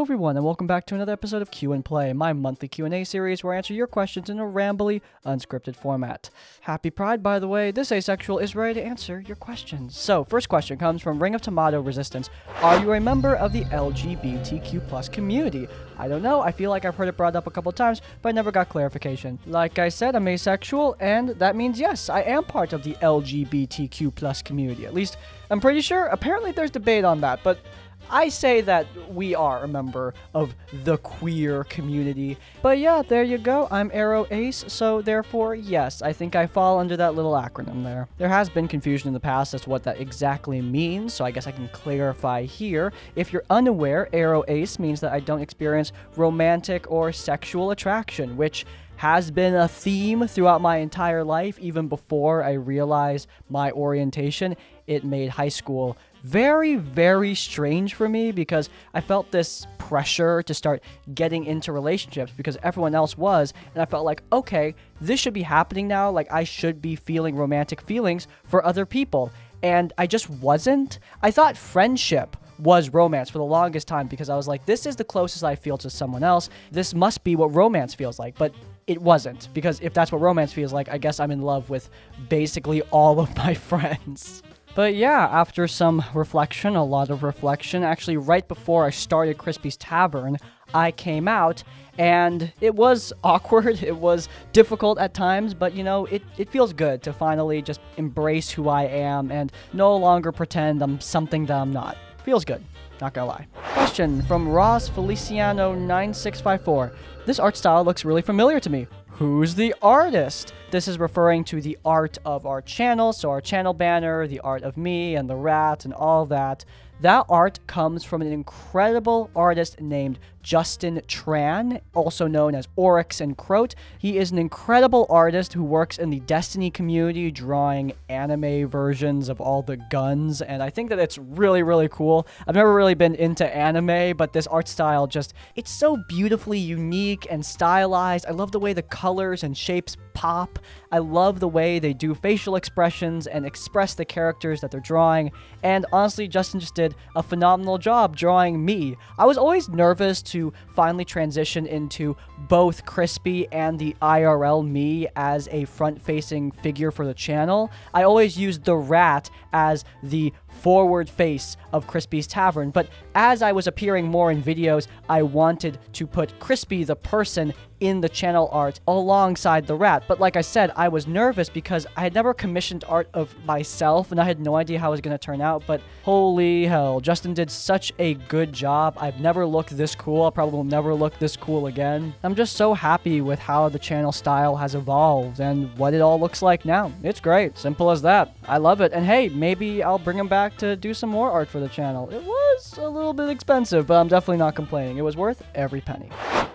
everyone, and welcome back to another episode of Q&Play, my monthly Q&A series where I answer your questions in a rambly, unscripted format. Happy Pride, by the way. This asexual is ready to answer your questions. So, first question comes from Ring of Tomato Resistance. Are you a member of the LGBTQ+ community? I don't know, I feel like I've heard it brought up a couple times, but I never got clarification. Like I said, I'm asexual, and that means yes, I am part of the LGBTQ+ community. At least, I'm pretty sure. Apparently there's debate on that, but I say that we are a member of the queer community. But yeah, there you go. I'm Arrow Ace, so therefore, yes, I think I fall under that little acronym there. There has been confusion in the past as to what that exactly means, so I guess I can clarify here. If you're unaware, Arrow Ace means that I don't experience romantic or sexual attraction, which has been a theme throughout my entire life, even before I realized my orientation. It made high school very, very strange for me because I felt this pressure to start getting into relationships because everyone else was, and I felt like, okay, this should be happening now, like I should be feeling romantic feelings for other people, and I just wasn't. I thought friendship was romance for the longest time because I was like, this is the closest I feel to someone else, this must be what romance feels like, but it wasn't, because if that's what romance feels like, I guess I'm in love with basically all of my friends. But yeah, after some reflection, a lot of reflection, actually right before I started Crispy's Tavern, I came out, and it was awkward, it was difficult at times, but you know, it feels good to finally just embrace who I am and no longer pretend I'm something that I'm not. Feels good, not gonna lie. Question from Ross Feliciano 9654. This art style looks really familiar to me. Who's the artist? This is referring to the art of our channel, so our channel banner, the art of me and the rat and all that. That art comes from an incredible artist named Justin Tran, also known as Oryx and Croat. He is an incredible artist who works in the Destiny community, drawing anime versions of all the guns, and I think that it's really, really cool. I've never really been into anime, but this art style it's so beautifully unique and stylized. I love the way the colors and shapes pop. I love the way they do facial expressions and express the characters that they're drawing, and honestly, Justin just did a phenomenal job drawing me. I was always nervous to finally transition into both Crispy and the IRL me as a front-facing figure for the channel. I always used the rat as the forward face of Crispy's Tavern, but as I was appearing more in videos, I wanted to put Crispy the person in the channel art alongside the rat. But like I said, I was nervous because I had never commissioned art of myself and I had no idea how it was going to turn out, but holy hell, Justin did such a good job. I've never looked this cool. I probably will never look this cool again. I'm just so happy with how the channel style has evolved and what it all looks like now. It's great. Simple as that. I love it. And hey, maybe I'll bring him back to do some more art for the channel. It was a little bit expensive, but I'm definitely not complaining. It was worth every penny.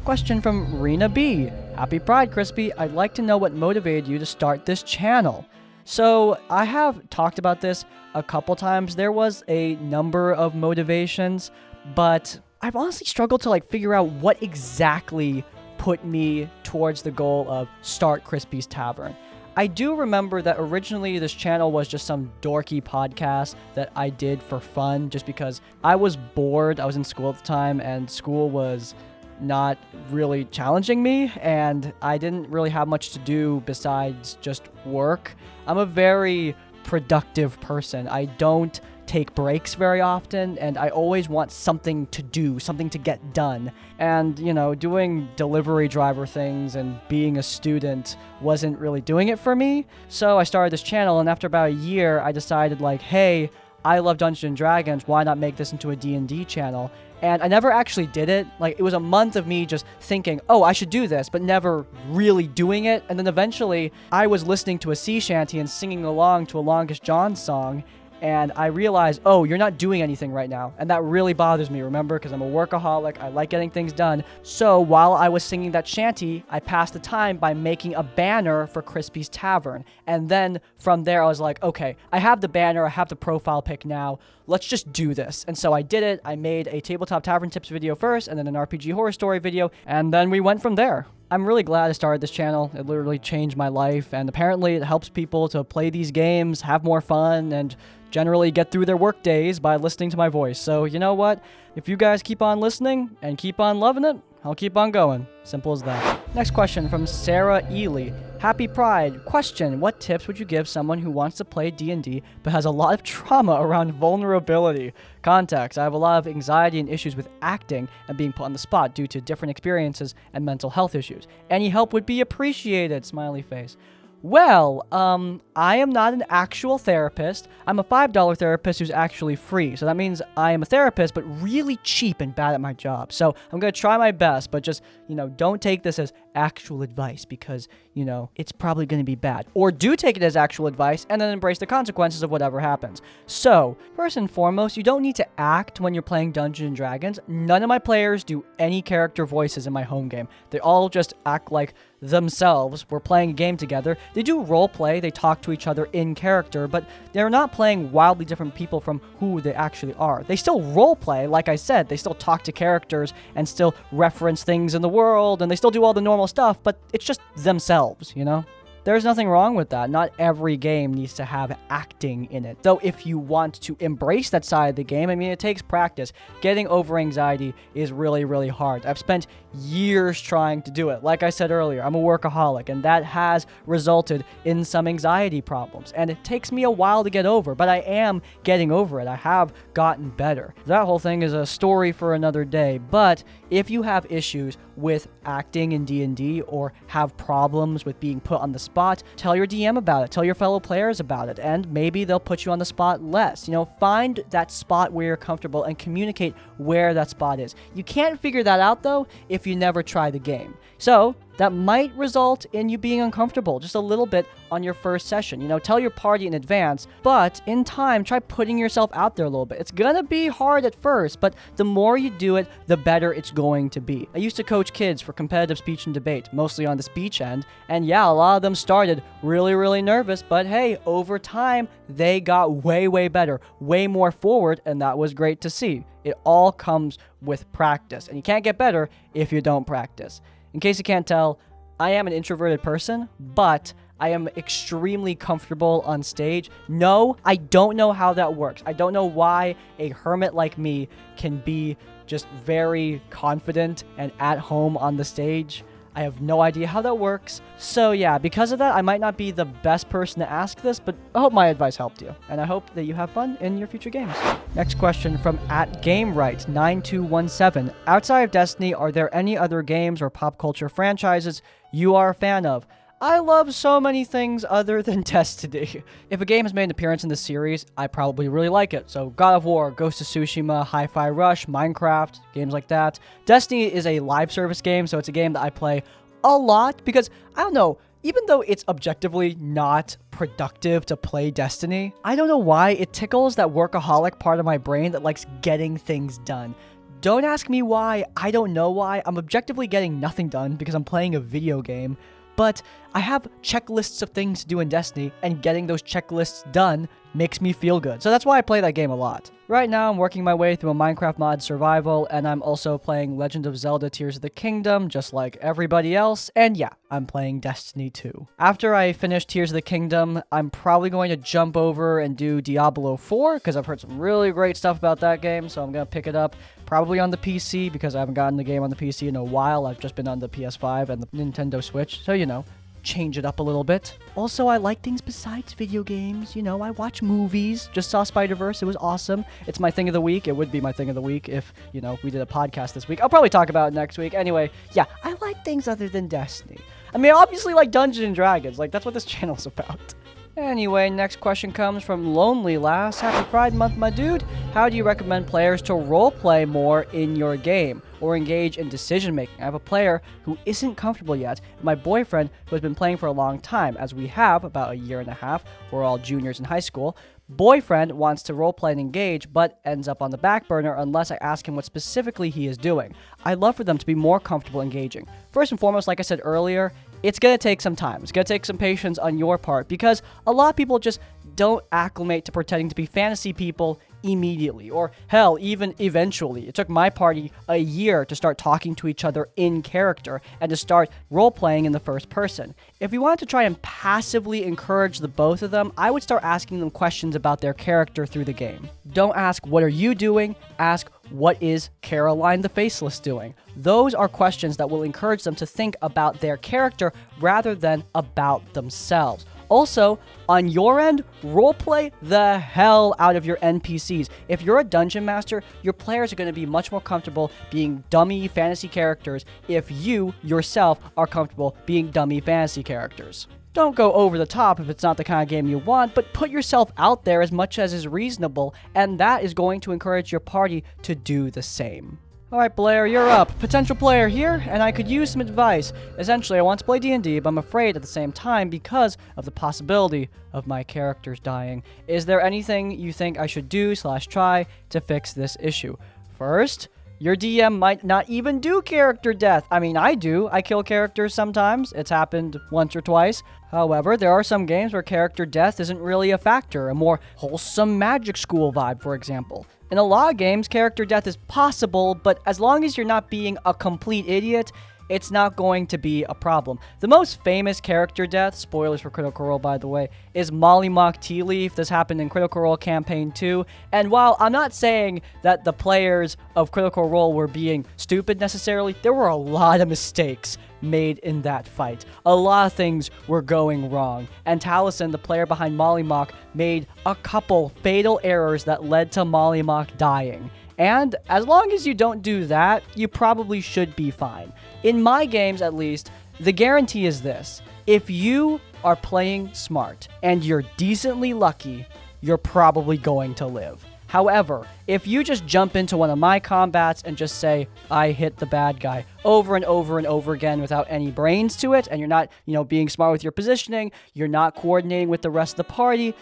Question from Rena B. Happy Pride, Crispy. I'd like to know what motivated you to start this channel. So I have talked about this a couple times. There was a number of motivations, but I've honestly struggled to figure out what exactly put me towards the goal of start Crispy's Tavern. I do remember that originally this channel was just some dorky podcast that I did for fun just because I was bored. I was in school at the time and school was not really challenging me and I didn't really have much to do besides just work. I'm a very productive person. I don't take breaks very often and I always want something to do, something to get done. And, you know, doing delivery driver things and being a student wasn't really doing it for me. So I started this channel and after about a year, I decided hey, I love Dungeons & Dragons, why not make this into a D&D channel? And I never actually did it. It was a month of me just thinking, oh, I should do this, but never really doing it. And then eventually, I was listening to a sea shanty and singing along to a Longest John song, and I realized, oh, you're not doing anything right now. And that really bothers me, remember? Because I'm a workaholic, I like getting things done. So while I was singing that shanty, I passed the time by making a banner for Crispy's Tavern. And then from there, I was like, okay, I have the banner, I have the profile pic now, let's just do this. And so I did it. I made a Tabletop Tavern Tips video first, and then an RPG Horror Story video, and then we went from there. I'm really glad I started this channel. It literally changed my life, and apparently it helps people to play these games, have more fun, and generally get through their work days by listening to my voice. So you know what? If you guys keep on listening and keep on loving it, I'll keep on going. Simple as that. Next question from Sarah Ealy. Happy Pride. Question: what tips would you give someone who wants to play D&D but has a lot of trauma around vulnerability? Context: I have a lot of anxiety and issues with acting and being put on the spot due to different experiences and mental health issues. Any help would be appreciated. Smiley face. Well, I am not an actual therapist. I'm a $5 therapist who's actually free. So that means I am a therapist, but really cheap and bad at my job. So I'm going to try my best, but just, don't take this as actual advice because, it's probably going to be bad. Or do take it as actual advice and then embrace the consequences of whatever happens. So, first and foremost, you don't need to act when you're playing Dungeons & Dragons. None of my players do any character voices in my home game. They all just act like themselves. We're playing a game together. They do role play, they talk to each other in character, but they're not playing wildly different people from who they actually are. They still role play, like I said, they still talk to characters and still reference things in the world, and they still do all the normal stuff, but it's just themselves, There's nothing wrong with that. Not every game needs to have acting in it. Though if you want to embrace that side of the game, it takes practice. Getting over anxiety is really, really hard. I've spent years trying to do it. Like I said earlier, I'm a workaholic, and that has resulted in some anxiety problems. And it takes me a while to get over, but I am getting over it. I have gotten better. That whole thing is a story for another day. But if you have issues with acting in D&D or have problems with being put on the spot, tell your DM about it, tell your fellow players about it, and maybe they'll put you on the spot less. Find that spot where you're comfortable and communicate where that spot is. You can't figure that out, though, if you never try the game. So that might result in you being uncomfortable just a little bit on your first session. Tell your party in advance, but in time, try putting yourself out there a little bit. It's gonna be hard at first, but the more you do it, the better it's going to be. I used to coach kids for competitive speech and debate, mostly on the speech end, and yeah, a lot of them started really, really nervous, but hey, over time, they got way, way better, way more forward, and that was great to see. It all comes with practice, and you can't get better if you don't practice. In case you can't tell, I am an introverted person, but I am extremely comfortable on stage. No, I don't know how that works. I don't know why a hermit like me can be just very confident and at home on the stage. I have no idea how that works. So yeah, because of that, I might not be the best person to ask this, but I hope my advice helped you. And I hope that you have fun in your future games. Next question from @Gamewrite9217. Outside of Destiny, are there any other games or pop culture franchises you are a fan of? I love so many things other than Destiny. If a game has made an appearance in this series, I probably really like it. So God of War, Ghost of Tsushima, Hi-Fi Rush, Minecraft, games like that. Destiny is a live service game, so it's a game that I play a lot because, I don't know, even though it's objectively not productive to play Destiny, I don't know why it tickles that workaholic part of my brain that likes getting things done. Don't ask me why, I don't know why. I'm objectively getting nothing done because I'm playing a video game. But I have checklists of things to do in Destiny, and getting those checklists done makes me feel good. So that's why I play that game a lot. Right now, I'm working my way through a Minecraft mod survival, and I'm also playing Legend of Zelda Tears of the Kingdom, just like everybody else. And yeah, I'm playing Destiny 2. After I finish Tears of the Kingdom, I'm probably going to jump over and do Diablo 4, because I've heard some really great stuff about that game, so I'm going to pick it up. Probably on the PC, because I haven't gotten the game on the PC in a while. I've just been on the PS5 and the Nintendo Switch, so change it up a little bit. Also, I like things besides video games. I watch movies. Just saw Spider-Verse. It was awesome. It's my thing of the week. It would be my thing of the week if, we did a podcast this week. I'll probably talk about it next week. Anyway, yeah, I like things other than Destiny. I obviously like Dungeons & Dragons. That's what this channel's about. Anyway, next question comes from LonelyLass. Happy Pride Month, my dude. How do you recommend players to roleplay more in your game or engage in decision making? I have a player who isn't comfortable yet, and my boyfriend who has been playing for a long time, as we have about a year and a half. We're all juniors in high school. Boyfriend wants to roleplay and engage, but ends up on the back burner unless I ask him what specifically he is doing. I'd love for them to be more comfortable engaging. First and foremost, like I said earlier, it's going to take some time. It's going to take some patience on your part because a lot of people just don't acclimate to pretending to be fantasy people immediately, or hell, even eventually. It took my party a year to start talking to each other in character and to start role-playing in the first person. If you wanted to try and passively encourage the both of them, I would start asking them questions about their character through the game. Don't ask, what are you doing? Ask, what is Caroline the Faceless doing? Those are questions that will encourage them to think about their character rather than about themselves. Also, on your end, roleplay the hell out of your NPCs. If you're a dungeon master, your players are going to be much more comfortable being dummy fantasy characters if you, yourself, are comfortable being dummy fantasy characters. Don't go over the top if it's not the kind of game you want, but put yourself out there as much as is reasonable, and that is going to encourage your party to do the same. Alright, Blair, you're up. Potential player here, and I could use some advice. Essentially, I want to play D&D, but I'm afraid at the same time because of the possibility of my characters dying. Is there anything you think I should do/try to fix this issue? First, your DM might not even do character death. I mean, I do. I kill characters sometimes. It's happened once or twice. However, there are some games where character death isn't really a factor. A more wholesome magic school vibe, for example. In a lot of games, character death is possible, but as long as you're not being a complete idiot, it's not going to be a problem. The most famous character death, spoilers for Critical Role by the way, is Mollymock Tea Leaf. This happened in Critical Role Campaign 2. And while I'm not saying that the players of Critical Role were being stupid necessarily, there were a lot of mistakes made in that fight. A lot of things were going wrong. And Taliesin, the player behind Mollymock, made a couple fatal errors that led to Mollymock dying. And as long as you don't do that, you probably should be fine. In my games, at least, the guarantee is this. If you are playing smart and you're decently lucky, you're probably going to live. However, if you just jump into one of my combats and just say, I hit the bad guy over and over and over again without any brains to it, and you're not, being smart with your positioning, you're not coordinating with the rest of the party,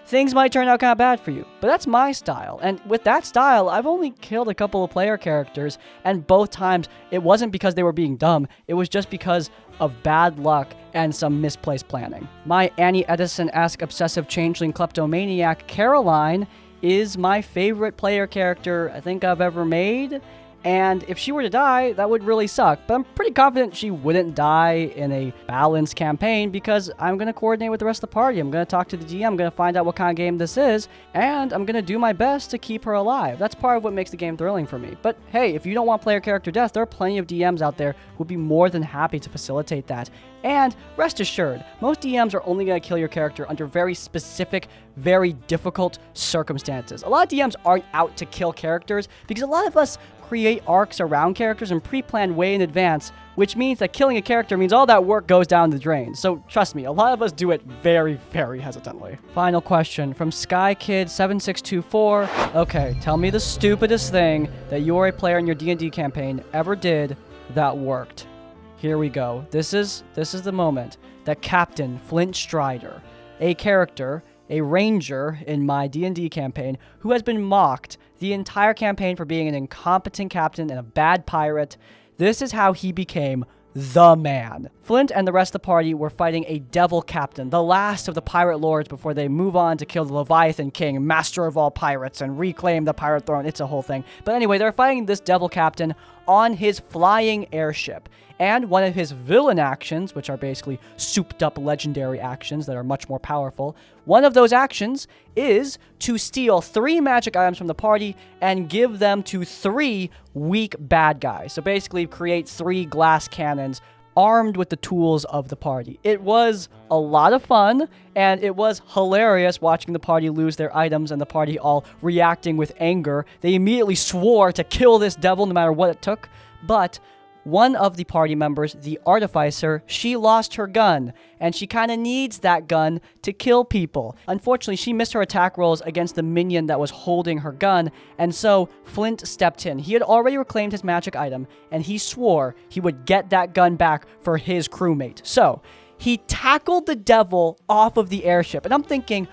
things might turn out kind of bad for you. But that's my style. And with that style, I've only killed a couple of player characters, and both times it wasn't because they were being dumb. It was just because of bad luck and some misplaced planning. My Annie Edison-esque obsessive changeling kleptomaniac, Caroline, is my favorite player character I think I've ever made. And if she were to die, that would really suck. But I'm pretty confident she wouldn't die in a balanced campaign because I'm going to coordinate with the rest of the party. I'm going to talk to the GM. I'm going to find out what kind of game this is. And I'm going to do my best to keep her alive. That's part of what makes the game thrilling for me. But hey, if you don't want player character death, there are plenty of DMs out there who would be more than happy to facilitate that. And rest assured, most DMs are only going to kill your character under very specific, very difficult circumstances. A lot of DMs aren't out to kill characters because a lot of us create arcs around characters and pre-plan way in advance, which means that killing a character means all that work goes down the drain. So trust me, a lot of us do it very, very hesitantly. Final question from SkyKid7624. Okay, tell me the stupidest thing that you or a player in your D&D campaign ever did that worked. Here we go. This is the moment that Captain Flint Strider, a character, a ranger in my D&D campaign, who has been mocked the entire campaign for being an incompetent captain and a bad pirate. This is how he became the man. Flint and the rest of the party were fighting a devil captain, the last of the pirate lords before they move on to kill the Leviathan King, master of all pirates, and reclaim the pirate throne. It's a whole thing. But anyway, they're fighting this devil captain on his flying airship. And one of his villain actions, which are basically souped up legendary actions that are much more powerful, one of those actions is to steal 3 magic items from the party and give them to 3 weak bad guys. So basically create 3 glass cannons armed with the tools of the party. It was a lot of fun, and it was hilarious watching the party lose their items and the party all reacting with anger. They immediately swore to kill this devil no matter what it took, but one of the party members, the Artificer, she lost her gun, and she kind of needs that gun to kill people. Unfortunately, she missed her attack rolls against the minion that was holding her gun, and so Flint stepped in. He had already reclaimed his magic item, and he swore he would get that gun back for his crewmate. So, he tackled the devil off of the airship, and I'm thinking,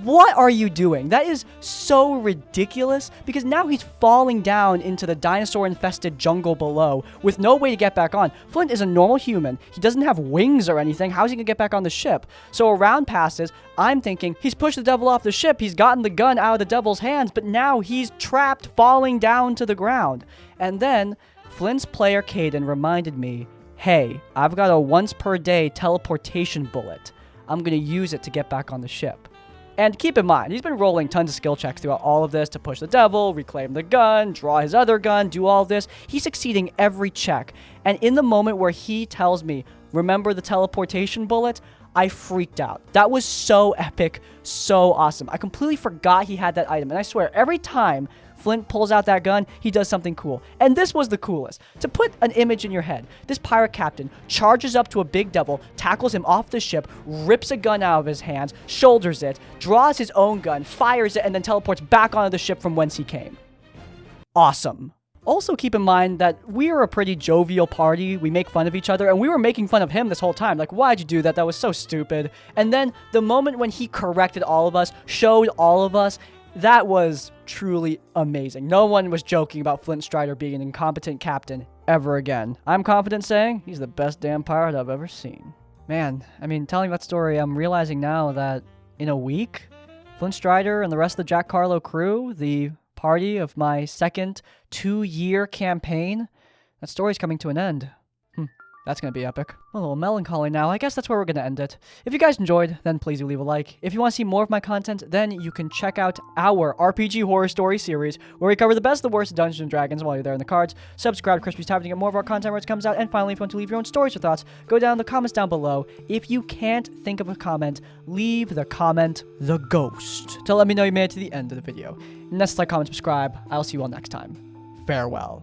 What are you doing? That is so ridiculous, because now he's falling down into the dinosaur-infested jungle below with no way to get back on. Flint is a normal human. He doesn't have wings or anything. How is he going to get back on the ship? So a round passes. I'm thinking he's pushed the devil off the ship. He's gotten the gun out of the devil's hands, but now he's trapped, falling down to the ground. And then Flint's player, Caden, reminded me, hey, I've got a once-per-day teleportation bullet. I'm going to use it to get back on the ship. And keep in mind, he's been rolling tons of skill checks throughout all of this to push the devil, reclaim the gun, draw his other gun, do all this. He's succeeding every check. And in the moment where he tells me, remember the teleportation bullet, I freaked out. That was so epic, so awesome. I completely forgot he had that item. And I swear, every time Flint pulls out that gun, he does something cool. And this was the coolest. To put an image in your head, this pirate captain charges up to a big devil, tackles him off the ship, rips a gun out of his hands, shoulders it, draws his own gun, fires it, and then teleports back onto the ship from whence he came. Awesome. Also keep in mind that we are a pretty jovial party. We make fun of each other, and we were making fun of him this whole time. Like, why'd you do that? That was so stupid. And then the moment when he corrected all of us, showed all of us, that was truly amazing. No one was joking about Flint Strider being an incompetent captain ever again. I'm confident saying he's the best damn pirate I've ever seen. Man, I mean, telling that story, I'm realizing now that in a week, Flint Strider and the rest of the Jack Carlo crew, the party of my second 2-year campaign, that story's coming to an end. That's going to be epic. A little melancholy now. I guess that's where we're going to end it. If you guys enjoyed, then please do leave a like. If you want to see more of my content, then you can check out our RPG horror story series, where we cover the best of the worst Dungeons & Dragons while you're there in the cards. Subscribe to Crispy's Tavern to get more of our content when it comes out. And finally, if you want to leave your own stories or thoughts, go down in the comments down below. If you can't think of a comment, leave the comment, the ghost, to let me know you made it to the end of the video. And that's like, comment, subscribe. I'll see you all next time. Farewell.